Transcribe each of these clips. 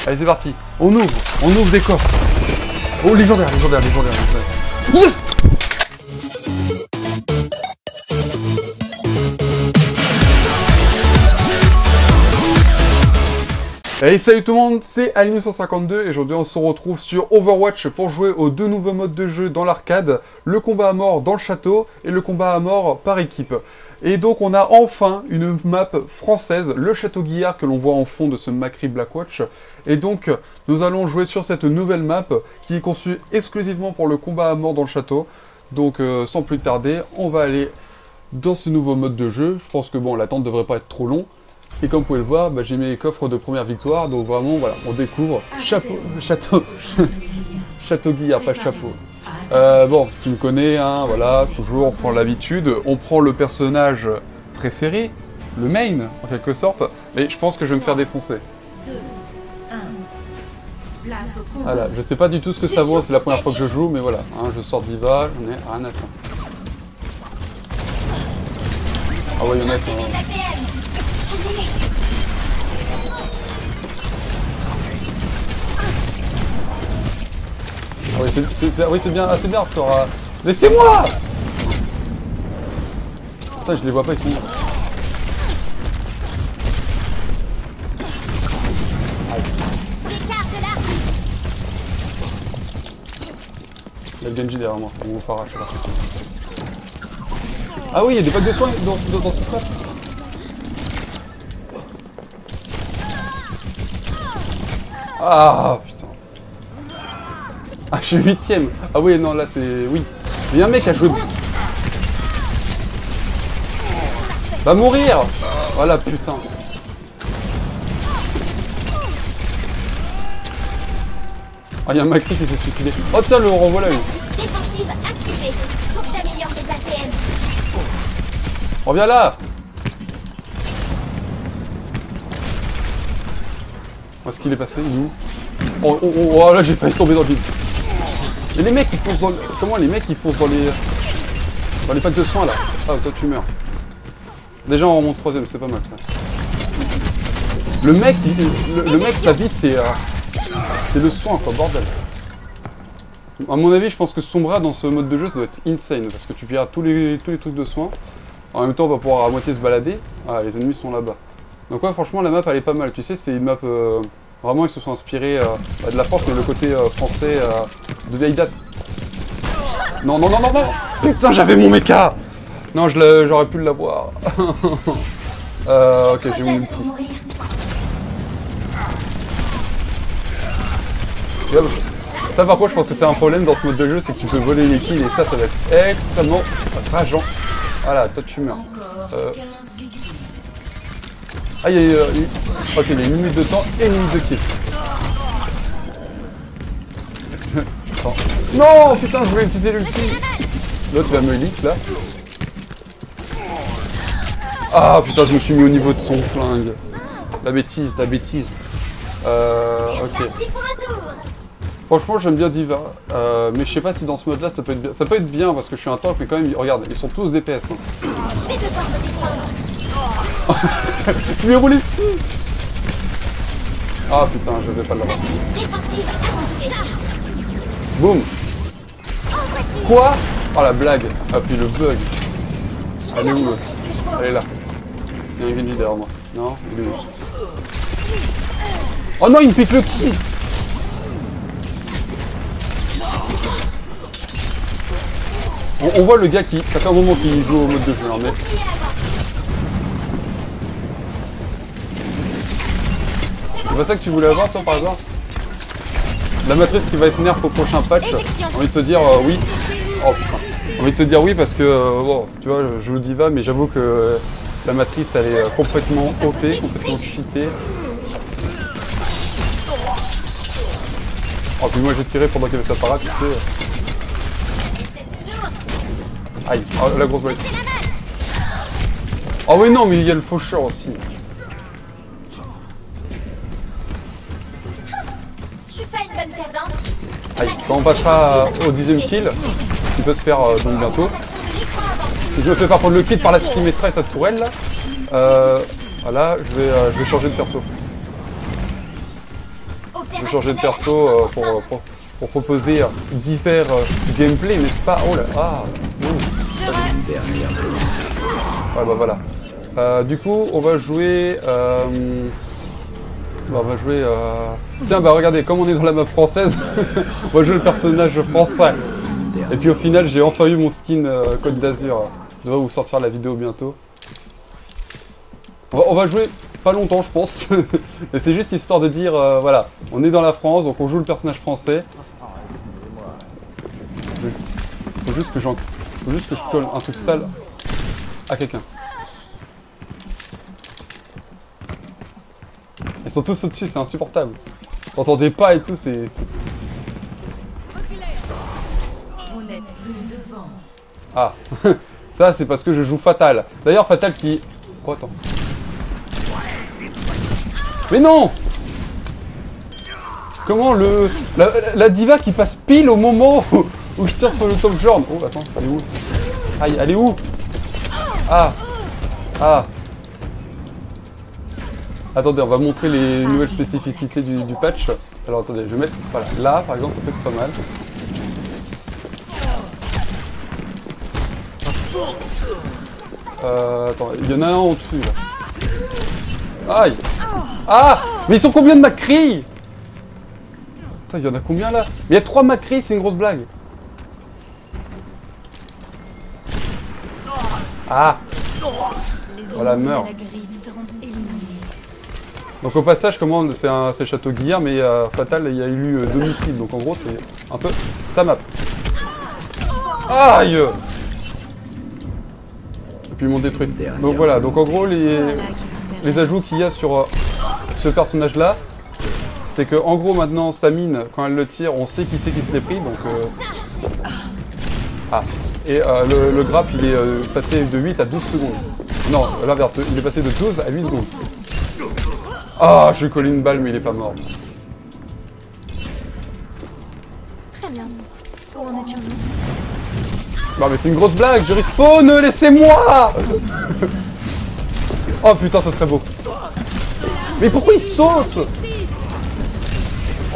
Allez, c'est parti. On ouvre des coffres. Oh, légendaire. Yes! Hey, salut tout le monde, c'est Alinus152 et aujourd'hui on se retrouve sur Overwatch pour jouer aux deux nouveaux modes de jeu dans l'arcade, le combat à mort dans le château et le combat à mort par équipe. Et donc on a enfin une map française, le château Guillard que l'on voit en fond de ce Macri Blackwatch. Et donc nous allons jouer sur cette nouvelle map qui est conçue exclusivement pour le combat à mort dans le château. Donc sans plus tarder, on va aller dans ce nouveau mode de jeu. Je pense que bon, l'attente devrait pas être trop long. Et comme vous pouvez le voir, bah, j'ai mes coffres de première victoire, donc vraiment, voilà, on découvre château Guillard, pas chapeau. Bon, tu me connais, hein, voilà, toujours, on prend l'habitude, on prend le personnage préféré, le main, en quelque sorte, mais je pense que je vais me faire défoncer. Voilà, je sais pas du tout ce que ça vaut, c'est la première fois que je joue, mais voilà, hein, je sors d'Iva, j'en ai rien à faire. Ah ouais, il y en a qui Ah oui, c'est bien, Arthur. Laissez-moi! Putain, je les vois pas, ils sont où? Il y a le Genji derrière moi, on Farah, je sais pas. Ah oui, il y a des packs de soins dans ce trap. Ah putain. Ah, je suis 8ème. Ah oui, non, là c'est... Oui. Mais un mec a joué... Va mourir. Voilà, putain. Ah, il y a un Macri qui s'est suicidé. Oh tiens, le renvoie là, lui. Défensive activée. Faut que j'améliore mes ATM. Reviens là. Où est-ce qu'il est passé? Il est où? Oh là, j'ai failli tomber dans le vide. Mais les mecs ils foncent dans... Comment les mecs ils foncent dans les packs de soins là? Ah, toi tu meurs. Déjà on remonte 3ème, c'est pas mal ça. Le mec, sa vie c'est le soin quoi, bordel. À mon avis, je pense que sombrer dans ce mode de jeu ça doit être insane parce que tu perds tous les trucs de soins. En même temps on va pouvoir à moitié se balader. Ah, les ennemis sont là-bas. Donc ouais, franchement la map elle est pas mal. Tu sais, c'est une map... Vraiment, ils se sont inspirés de la France, mais le côté français de vieille date. Non. Putain, j'avais mon mecha. Non, j'aurais pu l'avoir. Ok, j'ai mon ulti. Ça, par contre, je pense que c'est un problème dans ce mode de jeu, c'est que tu peux voler les kills, et ça va être extrêmement rageant. Voilà, toi tu meurs. Ah, il y a ok, il y a une minute de temps et une minute de kill. Non, putain, je voulais utiliser l'ulti. L'autre va me leak là. Ah putain, je me suis mis au niveau de son flingue. La bêtise. Ok. Franchement, j'aime bien Diva. Mais je sais pas si dans ce mode là ça peut être bien. Ça peut être bien parce que je suis un tank, mais quand même, regarde, ils sont tous DPS. Hein. Je vais devoir me défendre. Je lui ai roulé dessus. Ah putain, je vais pas l'avoir. Boum. Quoi? Oh la blague. Ah puis le bug. Elle est où? Elle est là. Il y a un Genji derrière moi. Non, il est où? Oh non, il me pique le kill. On voit le gars qui... Ça fait un moment qu'il joue au mode de jeu, hein, mais... C'est pas ça que tu voulais avoir, toi, par hasard? La matrice qui va être nerf au prochain patch, j'ai envie de te dire oui. Oh putain. J'ai envie de te dire oui parce que, bon, tu vois, je le dis va, mais j'avoue que la matrice, elle est complètement OP, complètement cheatée. Oh, puis moi j'ai tiré pendant qu'il y avait sa parade, tu sais. Aïe, oh, la grosse balle. Oh oui, non, mais il y a le faucheur aussi. Aïe, quand on passera au 10ème kill, qui peut se faire donc bientôt. Si je me fais pas prendre le kill par la symétresse à tourelle là, voilà, je vais changer de perso. Je vais changer de perso pour proposer divers gameplay, n'est-ce pas? Oh là, ah, ouais, bah voilà. Du coup, on va jouer... on va jouer... Tiens, bah regardez, comme on est dans la map française, on va jouer le personnage français. Et puis au final, j'ai enfin eu mon skin Côte d'Azur. Je devrais vous sortir la vidéo bientôt. On va jouer pas longtemps, je pense. Mais c'est juste histoire de dire, voilà, on est dans la France, donc on joue le personnage français. Faut juste que je colle un truc sale à quelqu'un. Ils sont tous au-dessus, c'est insupportable. Vous entendez pas et tout, c'est... Ah, ça c'est parce que je joue Fatal. D'ailleurs Fatal qui... Oh attends. Mais non! Comment la diva qui passe pile au moment où je tire sur le top genre. Oh attends, elle est où? Aïe, elle est où? Ah! Ah! Attendez, on va montrer les nouvelles spécificités du patch. Alors attendez, je vais mettre... Voilà, là par exemple ça peut être pas mal. Attends, il y en a un au-dessus là. Aïe! Ah! Mais ils sont combien de Macri? Putain, il y en a combien là? Mais il y a 3 Macri, c'est une grosse blague. Ah! Voilà, meurt. Donc au passage, comment c'est Château Guillard, mais Fatal, il y a eu 2 missiles, donc en gros c'est un peu sa map. Aïe! Et puis ils m'ont détruit. Donc voilà, donc en gros les ajouts qu'il y a sur ce personnage là, c'est que en gros maintenant sa mine, quand elle le tire, on sait qui c'est qui se l'est pris, donc... Ah, et le grapp il est passé de 8 à 12 secondes. Non, l'inverse, il est passé de 12 à 8 secondes. Ah, je lui ai collé une balle mais il est pas mort. Très bien. Où en étions-nous? Non mais c'est une grosse blague, je respawn, laissez-moi. Oh putain, ça serait beau. Mais pourquoi il saute?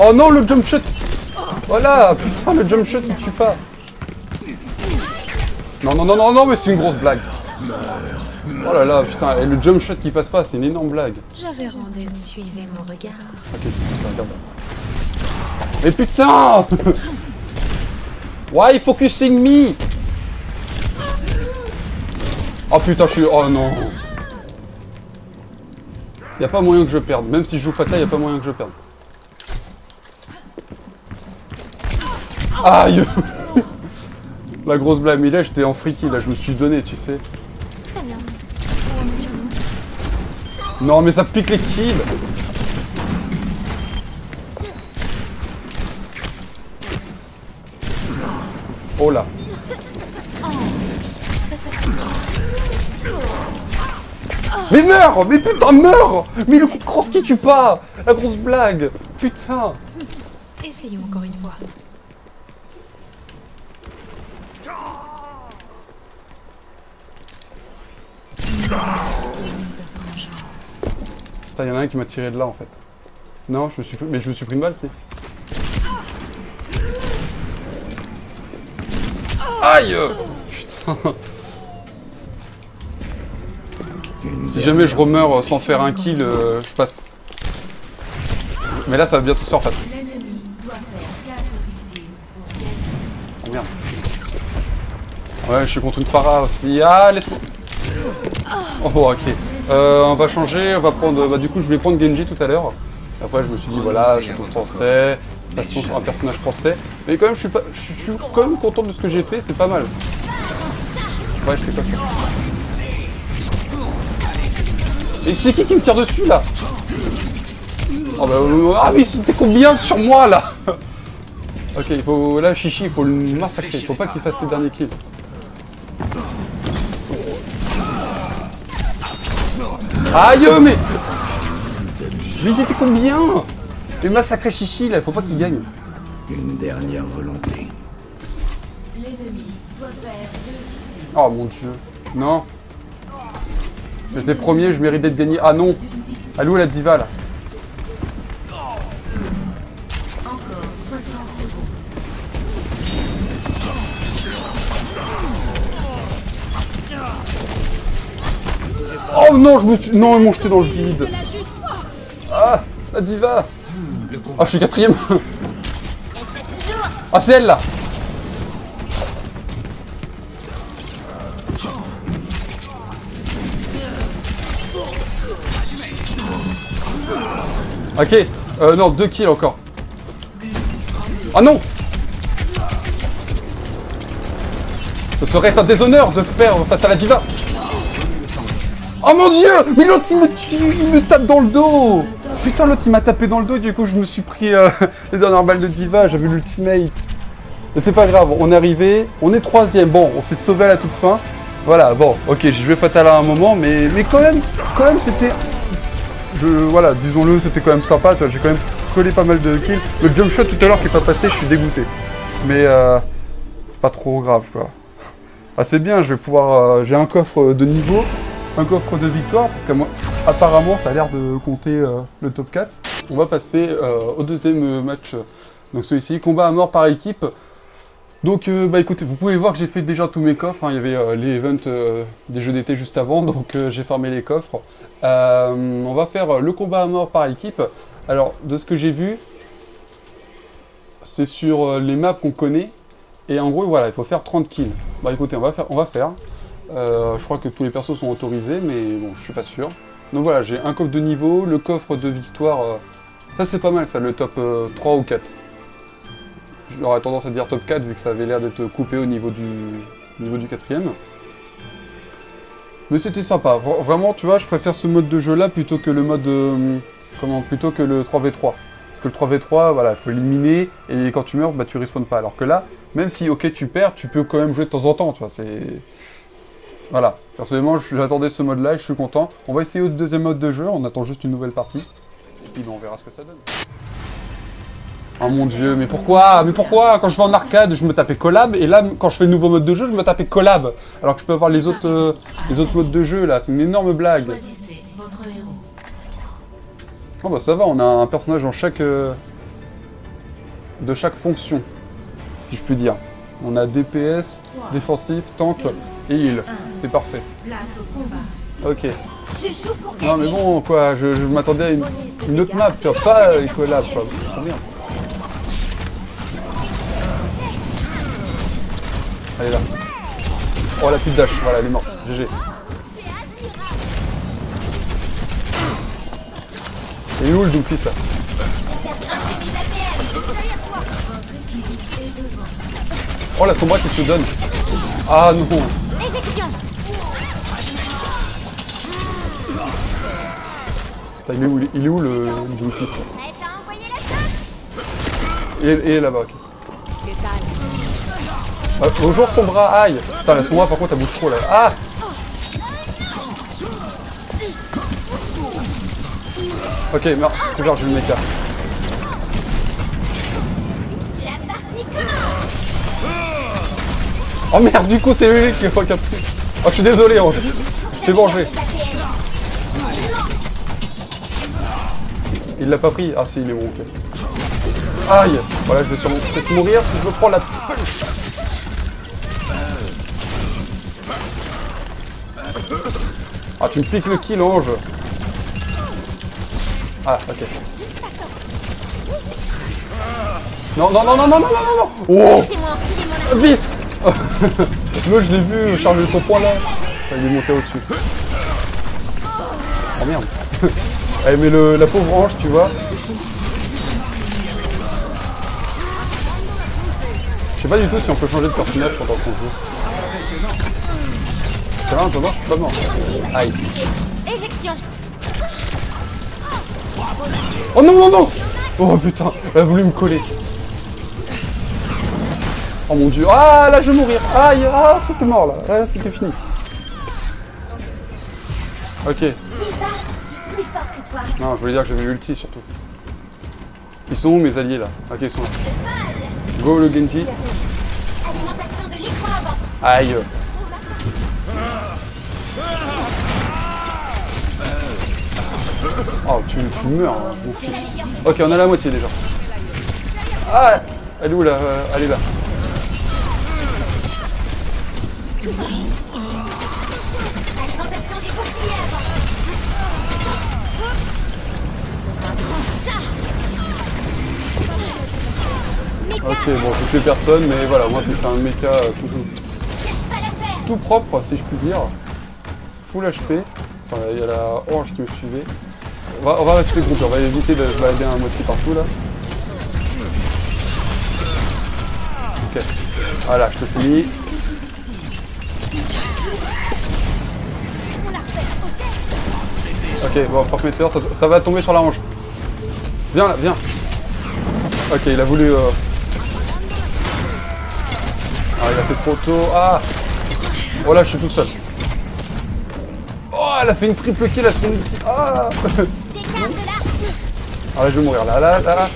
Oh non, le jump shot. Voilà, putain, le jump shot il tue pas. Non, non, non, non, non, mais c'est une grosse blague. Oh là là, putain, et le jump shot qui passe pas, c'est une énorme blague. J'avais rendez-vous. Suivez mon regard. Ok, c'est tout ça, regarde. Mais putain. Why focusing me? Oh putain, je suis... Oh non. Y'a pas moyen que je perde. Même si je joue Fatal, y'a pas moyen que je perde. Aïe. La grosse blague. Mais là, j'étais en freaky. Là, je me suis donné, tu sais. Très bien. Où en étions-nous? Non, mais ça pique les kills. Oh là. Mais meurs! Mais putain, meurs! Mais le coup de crosse qui tue pas! La grosse blague! Putain! Essayons encore une fois. Putain, y'en a un qui m'a tiré de là en fait. Non, je me suis pris... Mais je me suis pris une balle, si. Aïe! Putain! Si jamais je remeurs sans faire un kill, je passe. Mais là, ça va bientôt se faire en fait. Oh merde. Ouais, je suis contre une Pharah aussi. Ah, laisse-moi. Oh, ok. On va changer, on va prendre... Bah, du coup, je voulais prendre Genji tout à l'heure. Après, je me suis dit, voilà, je suis français, façon un personnage français. Mais quand même, je suis quand même content de ce que j'ai fait, c'est pas mal. Ouais, je fais quoi ça? Et c'est qui me tire dessus là? Oh bah, ah mais c'était combien sur moi là? Ok, il faut... Là, Chichi, il faut le massacrer, il faut pas qu'il fasse ses derniers kills. Aïe, mais... Mais il était combien? Mais massacrer Chichi là, il faut pas qu'il gagne. Une dernière volonté. Oh mon dieu. Non. J'étais premier, je méritais de gagner. Ah non. Elle est où la diva là? Oh non, non, ils m'ont jeté dans le vide. Ah, la diva. Ah, je suis quatrième. Ah, c'est elle là. Ok, non, 2 kills encore. Ah non. Ce serait un déshonneur de perdre face à la diva. Oh mon dieu. Mais l'autre il me tape dans le dos. Putain, l'autre il m'a tapé dans le dos, du coup je me suis pris les dernières balles de diva, j'avais l'ultimate. Mais c'est pas grave, on est arrivé, on est 3ème, bon, on s'est sauvé à la toute fin. Voilà, bon, ok, j'ai joué fatal à un moment, mais quand même c'était... Voilà, disons-le, c'était quand même sympa, j'ai quand même collé pas mal de kills. Le jump shot tout à l'heure qui est pas passé, je suis dégoûté. Mais c'est pas trop grave, quoi. Ah, c'est bien, je vais pouvoir... j'ai un coffre de niveau, un coffre de victoire, parce que moi, apparemment, ça a l'air de compter le top 4. On va passer au deuxième match, donc celui-ci, combat à mort par équipe. Donc, bah écoutez, vous pouvez voir que j'ai fait déjà tous mes coffres, hein. Il y avait les events des jeux d'été juste avant, donc j'ai fermé les coffres. On va faire le combat à mort par équipe. Alors, de ce que j'ai vu, c'est sur les maps qu'on connaît, et en gros, voilà, il faut faire 30 kills. Bah écoutez, on va faire. Je crois que tous les persos sont autorisés, mais bon, je suis pas sûr. Donc voilà, j'ai un coffre de niveau, le coffre de victoire, ça c'est pas mal ça, le top 3 ou 4. J'aurais tendance à dire top 4 vu que ça avait l'air d'être coupé au niveau du 4ème. Mais c'était sympa, vraiment tu vois, je préfère ce mode de jeu là plutôt que le mode... plutôt que le 3v3. Parce que le 3v3, voilà, il faut éliminer, et quand tu meurs, bah tu respawns pas. Alors que là, même si ok tu perds, tu peux quand même jouer de temps en temps, tu vois, c'est... Voilà, personnellement j'attendais ce mode là et je suis content. On va essayer le deuxième mode de jeu, on attend juste une nouvelle partie. Et puis on verra ce que ça donne. Oh mon dieu, mais pourquoi? Mais pourquoi? Quand je vais en arcade, je me tapais collab, et là, quand je fais le nouveau mode de jeu, je me tapais collab. Alors que je peux avoir les autres modes de jeu là, c'est une énorme blague. Oh bah ça va, on a un personnage dans chaque... de chaque fonction, si je puis dire. On a DPS, défensif, tank et heal. C'est parfait. Ok. Non mais bon, quoi, je m'attendais à une autre map, tu vois, pas les collabs, quoi. C'est trop bien. Elle est là. Oh, la petite dash, voilà, elle est morte. GG. Et où le Doomfist là? Oh, la Sombra qui se donne. Ah non. Éjection. Putain, il est où le Doomfist? Il est là-bas, ok. Bonjour Sombra, aïe. Putain, la Sombra par contre elle bouge trop là. Ah. Ok, non, c'est genre je vais le mecha. Oh merde, du coup c'est lui qui est fuck up. Oh, je suis désolé, je t'ai vengé. Il l'a pas pris. Ah si, il est bon, ok. Aïe. Voilà, je vais sûrement peut-être mourir si je me prends la... Ah, tu me piques le kill, ange. Ah, ok. Non, non, non, non, non, non, non, non. Oh, vite. Moi, je l'ai vu charger son point là. Il est monté au-dessus. Oh merde. Eh, mais la pauvre ange, tu vois. Je sais pas du tout si on peut changer de personnage pendant qu'on joue. C'est là, on peut voir, je suis pas mort. Aïe. Éjection. Oh non, non, non. Oh putain, elle a voulu me coller. Oh mon dieu. Ah, là, je vais mourir. Aïe, ah, c'était mort, là. Ah, c'était fini. Ok. Non, je voulais dire que j'avais l'ulti, surtout. Ils sont où, mes alliés, là? Ok, ils sont là. Go, le Genji. Aïe. Oh, tu meurs. Hein. Ok, on a la moitié déjà. Ah, elle est où là? Elle est là. Alimentation des boucliers avant. Prends ça. Ok, bon, je fais personne, mais voilà, moi c'est un mecha Cherche pas l'affaire. tout propre, si je puis dire. Full HP. Enfin, il y a la orange qui me suivait. On va rester groupé, on va éviter de se balader à moitié partout là. Ok. Voilà, je te finis. Ok, bon, professeur, ça va tomber sur la hanche. Viens là, viens. Ok, il a voulu... Ah, il a fait trop tôt. Ah. Oh là, je suis tout seul. Oh, elle a fait une triple kill, elle a fait une ulti. Ah. Décale de là. Ah là, je vais mourir. Là,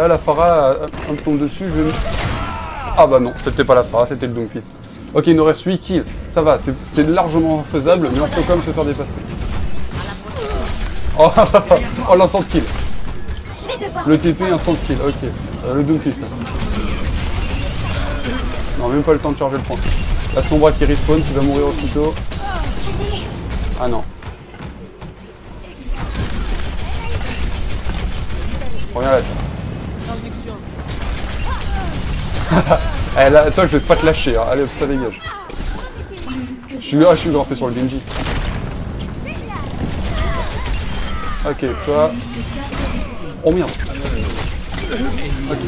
la Pharah me tombe dessus. Je vais... Ah bah non, c'était pas la Pharah, c'était le Doomfist. Ok, il nous reste 8 kills. Ça va, c'est largement faisable, mais on peut quand même se faire dépasser. Oh, oh l'instant kill. Je vais devoir. Le TP, instant kill, ok. Le Doomfist. Non, même pas le temps de charger le point. La Sombra qui respawn, qui va mourir aussitôt. Ah non. Reviens là, toi. Là, toi, je vais pas te lâcher, hein. Allez, ça dégage. Je suis grimpé sur le Genji. Ok, toi. Oh merde. Ok.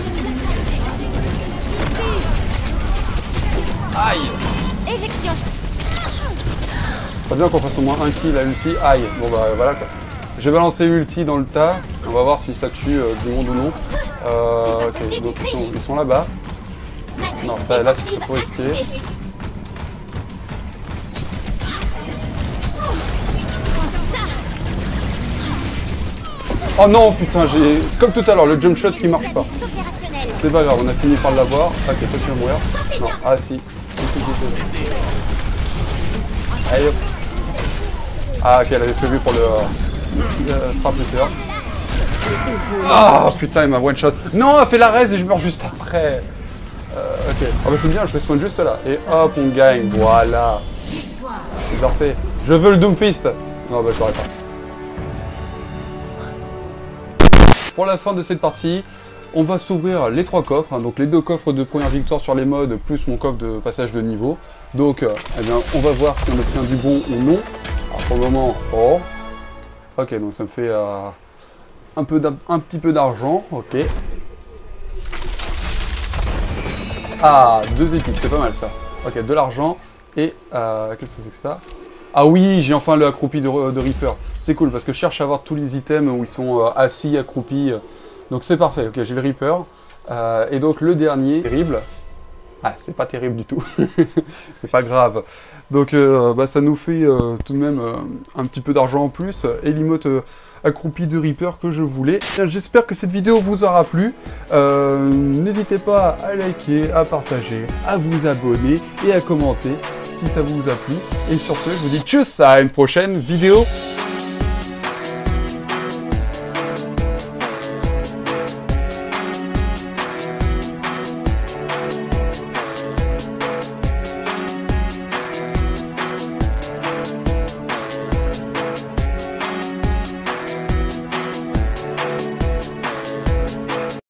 Aïe. Éjection. Pas bien qu'on fasse au moins un kill à l'ulti. Aïe. Bon bah voilà quoi. J'ai balancé l'ulti dans le tas. On va voir si ça tue du monde ou non. Ok, donc ils sont là-bas. Non, ça, là c'est trop risqué. Oh non putain, j'ai... Comme tout à l'heure, le jump shot qui marche pas. C'est pas grave, on a fini par l'avoir. Ok, toi tu vas mourir. Non, ah si. Allez hop. Ah ok, elle avait prévu pour le frapper. Ah putain, il m'a one shot. Non, elle fait la raise et je meurs juste après. Ok, oh bah c'est bien, je respawn juste là. Et hop, on gagne, voilà. C'est parfait. Je veux le Doomfist. Non bah je l'aurais pas. Pour la fin de cette partie, on va s'ouvrir les 3 coffres, hein, donc les 2 coffres de première victoire sur les modes, plus mon coffre de passage de niveau. Donc, eh bien, on va voir si on obtient du bon ou non. Alors pour le moment, oh. Ok, donc ça me fait un petit peu d'argent, ok. Ah, 2 épiques, c'est pas mal ça. Ok, de l'argent et qu'est-ce que c'est que ça? Ah oui, j'ai enfin le accroupi de Reaper. C'est cool parce que je cherche à avoir tous les items où ils sont assis, accroupis. Donc c'est parfait, ok, j'ai le Reaper. Et donc le dernier, terrible. Ah, c'est pas terrible du tout. C'est pas grave. Donc bah, ça nous fait tout de même un petit peu d'argent en plus. Et l'emote accroupi de Reaper que je voulais. J'espère que cette vidéo vous aura plu. N'hésitez pas à liker, à partager, à vous abonner et à commenter si ça vous a plu. Et sur ce, je vous dis tchuss à une prochaine vidéo.